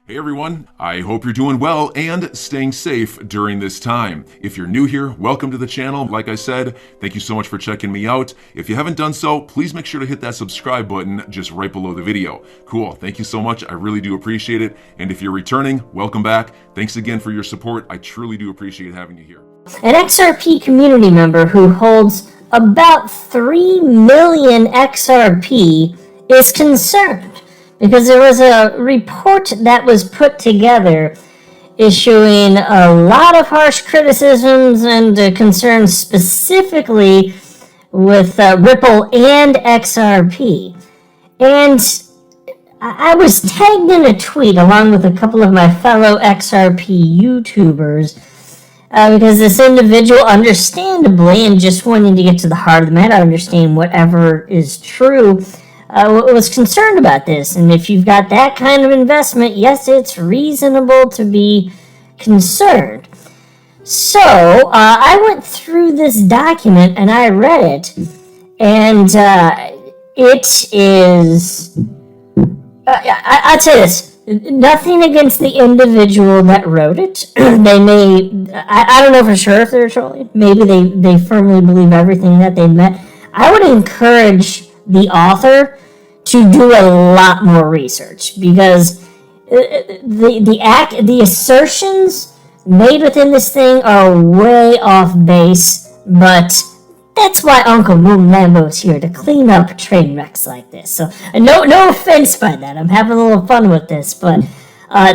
Hey everyone, I hope you're doing well and staying safe during this time. If you're new here, welcome to the channel. Like I said, thank you so much for checking me out. If you haven't done so, please make sure to hit that subscribe button just right below the video. Cool, thank you so much. I really do appreciate it. And if you're returning, welcome back. Thanks again for your support. I truly do appreciate having you here. An XRP community member who holds about 3 million XRP is concerned because there was a report that was put together issuing a lot of harsh criticisms and concerns specifically with Ripple and XRP. And I was tagged in a tweet along with a couple of my fellow XRP YouTubers because this individual, understandably, and just wanting to get to the heart of the matter, understand whatever is true, was concerned about this. And if you've got that kind of investment, yes, it's reasonable to be concerned. So I went through this document and I read it, and it is, I'd say this, nothing against the individual that wrote it. They may, I don't know for sure if they're trolling. Maybe they firmly believe everything that they met. I would encourage the author to do a lot more research, because the assertions made within this thing are way off base, but that's why Uncle Moon Lambo is here, to clean up train wrecks like this. So no offense by that. I'm having a little fun with this, but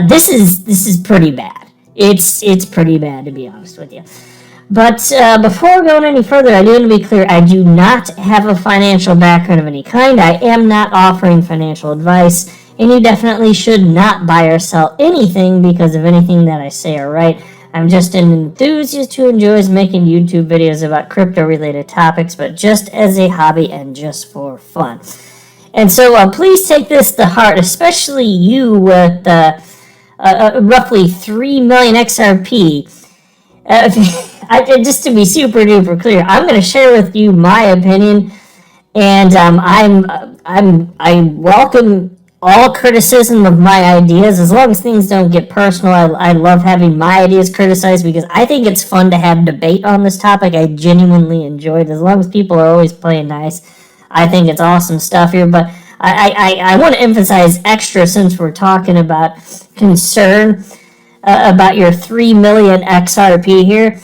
this is pretty bad. It's pretty bad, to be honest with you. But before going any further, I do want to be clear, I do not have a financial background of any kind. I am not offering financial advice, and you definitely should not buy or sell anything because of anything that I say or write. I'm just an enthusiast who enjoys making YouTube videos about crypto-related topics, but just as a hobby and just for fun. And so please take this to heart, especially you with roughly 3 million XRP. Just to be super duper clear, I'm going to share with you my opinion, and I welcome all criticism of my ideas, as long as things don't get personal. I love having my ideas criticized because I think it's fun to have debate on this topic. I genuinely enjoy it, as long as people are always playing nice. I think it's awesome stuff here, but I want to emphasize extra, since we're talking about concern about your 3 million XRP here.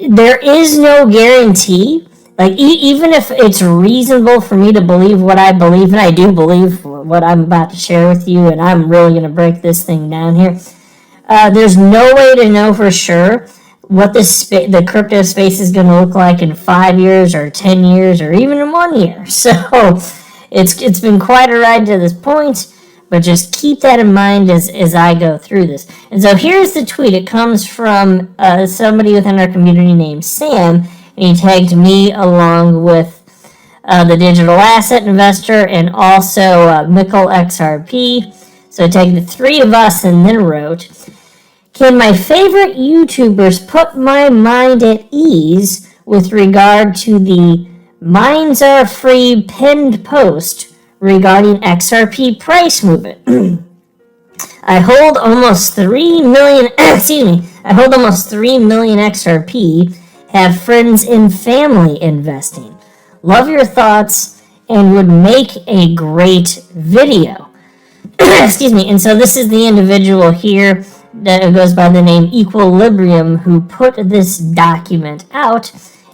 There is no guarantee. Like, even if it's reasonable for me to believe what I believe, and I do believe what I'm about to share with you, and I'm really going to break this thing down here, there's no way to know for sure what the crypto space is going to look like in 5 years or 10 years or even in 1 year. So it's been quite a ride to this point, but just keep that in mind as I go through this. And so here's the tweet. It comes from somebody within our community named Sam, and he tagged me along with the digital asset investor and also Mickle XRP. So he tagged the three of us and then wrote, "Can my favorite YouTubers put my mind at ease with regard to the Minds Are Free pinned post regarding XRP price movement? I hold almost 3 million, I hold almost 3 million XRP, have friends and family investing. Love your thoughts and would make a great video." Excuse me. And so this is the individual here that goes by the name Equilibrium who put this document out,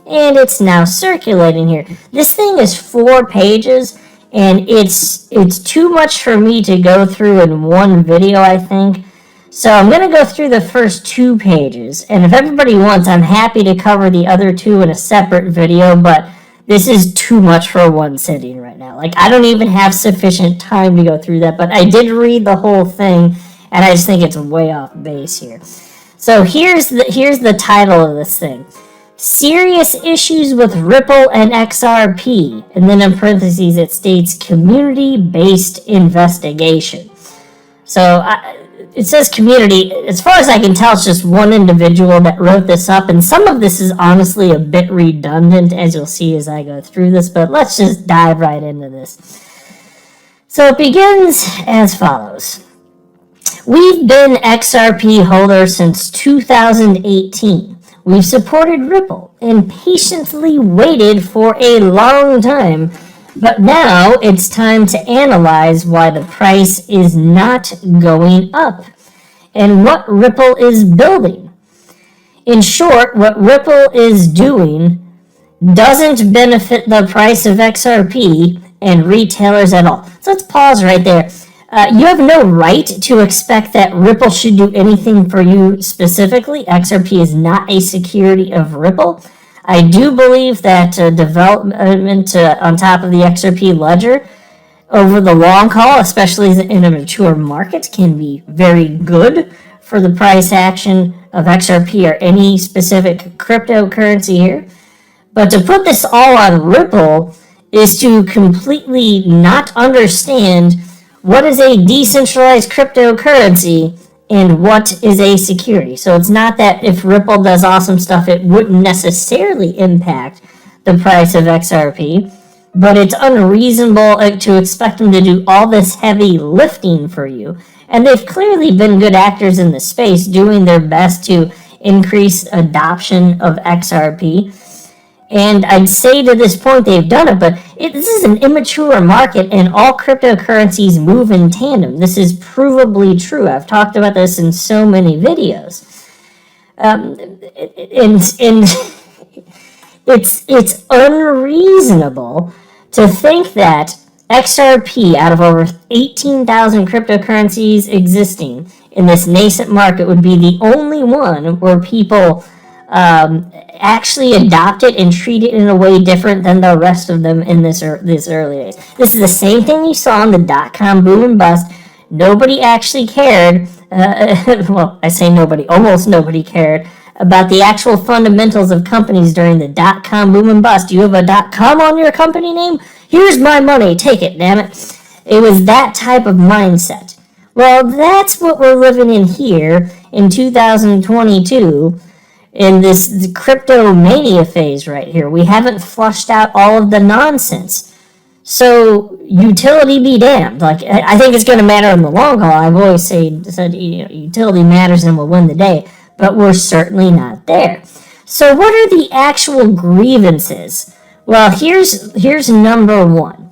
and it's now circulating here. This thing is 4 pages, and it's too much for me to go through in one video, I think. So I'm going to go through the first 2 pages, and if everybody wants, I'm happy to cover the other 2 in a separate video, but this is too much for one sitting right now. Like, I don't even have sufficient time to go through that, but I did read the whole thing, and I just think it's way off base here. So here's the title of this thing. Serious issues with Ripple and XRP, and then in parentheses it states community-based investigation. So it says community. As far as I can tell, it's just one individual that wrote this up, and some of this is honestly a bit redundant, as you'll see as I go through this, but let's just dive right into this. So it begins as follows. We've been XRP holders since 2018. We've supported Ripple and patiently waited for a long time, but now it's time to analyze why the price is not going up and what Ripple is building. In short, what Ripple is doing doesn't benefit the price of XRP and retailers at all. So let's pause right there. You have no right to expect that Ripple should do anything for you specifically. XRP is not a security of Ripple. I do believe that development on top of the XRP ledger over the long haul, especially in a mature market, can be very good for the price action of XRP or any specific cryptocurrency here. But to put this all on Ripple is to completely not understand what is a decentralized cryptocurrency and what is a security. So it's not that if Ripple does awesome stuff, it wouldn't necessarily impact the price of XRP, but it's unreasonable to expect them to do all this heavy lifting for you. And they've clearly been good actors in the space, doing their best to increase adoption of XRP. And I'd say to this point they've done it, but this is an immature market and all cryptocurrencies move in tandem. This is provably true. I've talked about this in so many videos. And it's unreasonable to think that XRP, out of over 18,000 cryptocurrencies existing in this nascent market, would be the only one where people actually adopt it and treat it in a way different than the rest of them in this early days. This is the same thing you saw in the dot-com boom and bust. Nobody actually cared. Well, I say nobody, almost nobody cared about the actual fundamentals of companies during the dot-com boom and bust. You have a .com on your company name? Here's my money, take it, damn it. It was that type of mindset. Well, that's what we're living in here in 2022 in this crypto mania phase right here. We haven't flushed out all of the nonsense. So utility be damned. Like, I think it's going to matter in the long haul. I've always said utility matters and will win the day, but we're certainly not there. So what are the actual grievances? Well, here's number one.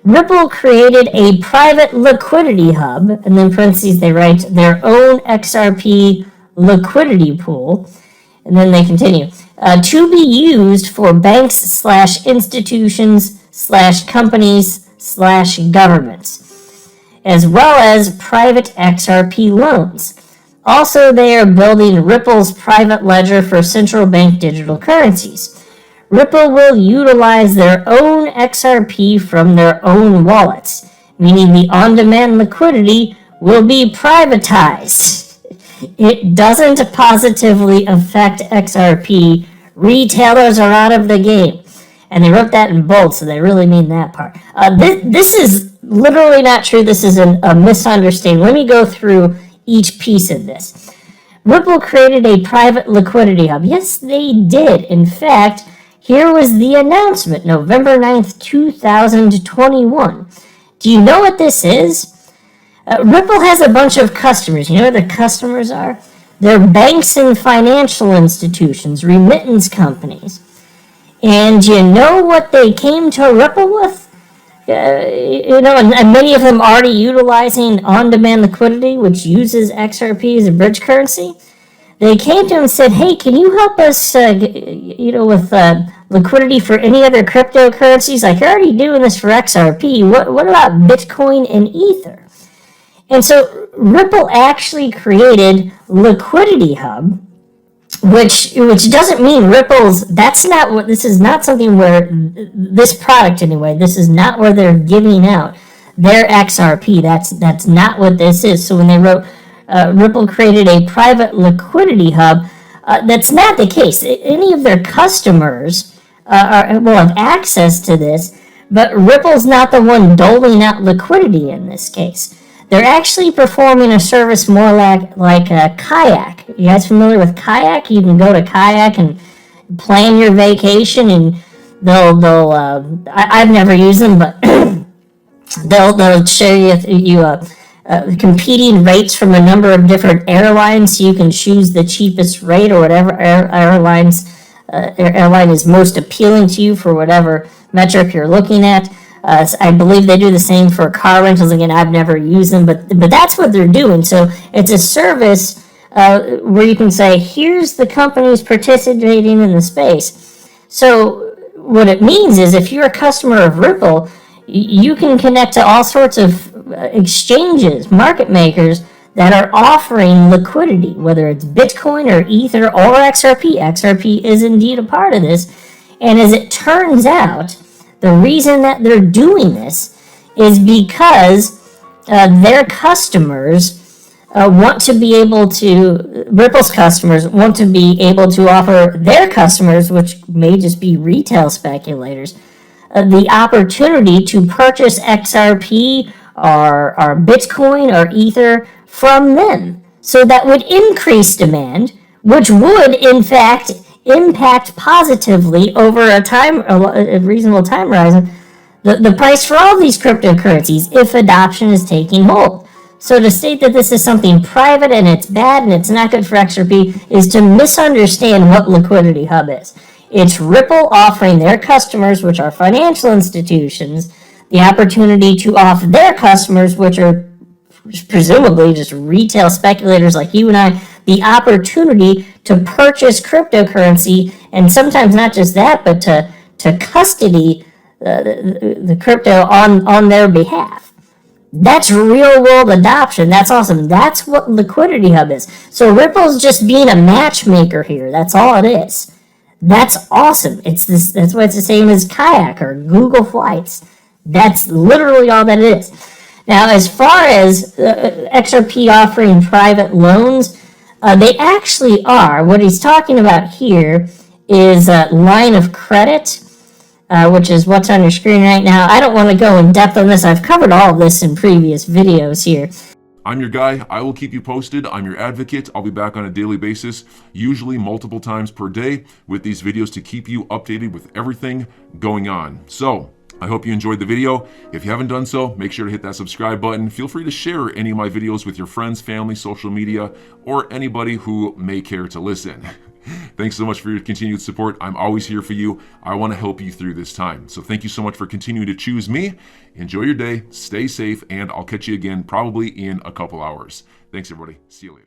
Ripple created a private liquidity hub, and then in parentheses they write their own XRP liquidity pool, and then they continue, to be used for banks / institutions / companies / governments, as well as private XRP loans. Also, they are building Ripple's private ledger for central bank digital currencies. Ripple will utilize their own XRP from their own wallets, meaning the on-demand liquidity will be privatized. It doesn't positively affect XRP. Retailers are out of the game. And they wrote that in bold, so they really mean that part. This is literally not true. This is a misunderstanding. Let me go through each piece of this. Ripple created a private liquidity hub. Yes, they did. In fact, here was the announcement, November 9th, 2021. Do you know what this is? Ripple has a bunch of customers. You know what their customers are? They're banks and financial institutions, remittance companies. And you know what they came to Ripple with? And many of them already utilizing on-demand liquidity, which uses XRP as a bridge currency. They came to him and said, hey, can you help us, with liquidity for any other cryptocurrencies? Like, you're already doing this for XRP. What about Bitcoin and Ether? And so Ripple actually created Liquidity Hub, which doesn't mean Ripple's, this is not something where, this product anyway, this is not where they're giving out their XRP. That's not what this is. So when they wrote, Ripple created a private liquidity hub, that's not the case. Any of their customers will have access to this, but Ripple's not the one doling out liquidity in this case. They're actually performing a service more like a Kayak. You guys familiar with Kayak? You can go to Kayak and plan your vacation, and they'll I've never used them, but They'll show you competing rates from a number of different airlines, so you can choose the cheapest rate or whatever airline is most appealing to you for whatever metric you're looking at. I believe they do the same for car rentals. Again, I've never used them, but that's what they're doing. So it's a service where you can say, here's the companies participating in the space. So what it means is if you're a customer of Ripple, you can connect to all sorts of exchanges, market makers that are offering liquidity, whether it's Bitcoin or Ether or XRP. XRP is indeed a part of this. And as it turns out, the reason that they're doing this is because their customers want to be able to, Ripple's customers want to be able to offer their customers, which may just be retail speculators, the opportunity to purchase XRP or Bitcoin or Ether from them. So that would increase demand, which would, in fact, impact positively over a reasonable time horizon, the price for all these cryptocurrencies if adoption is taking hold. So to state that this is something private and it's bad and it's not good for XRP is to misunderstand what Liquidity Hub is. It's Ripple offering their customers, which are financial institutions, the opportunity to offer their customers, which are presumably just retail speculators like you and I, the opportunity to purchase cryptocurrency, and sometimes not just that, but to custody the crypto on their behalf. That's real world adoption. That's awesome. That's what Liquidity Hub is. So Ripple's just being a matchmaker here. That's all it is. That's awesome. That's why it's the same as Kayak or Google Flights. That's literally all that it is. Now, as far as XRP offering private loans, they actually are. What he's talking about here is a line of credit, which is what's on your screen right now. I don't want to go in depth on this. I've covered all of this in previous videos here. I'm your guy. I will keep you posted. I'm your advocate. I'll be back on a daily basis, usually multiple times per day, with these videos to keep you updated with everything going on. So I hope you enjoyed the video. If you haven't done so, make sure to hit that subscribe button. Feel free to share any of my videos with your friends, family, social media, or anybody who may care to listen. Thanks so much for your continued support. I'm always here for you. I want to help you through this time. So thank you so much for continuing to choose me. Enjoy your day, stay safe, and I'll catch you again probably in a couple hours. Thanks, everybody. See you later.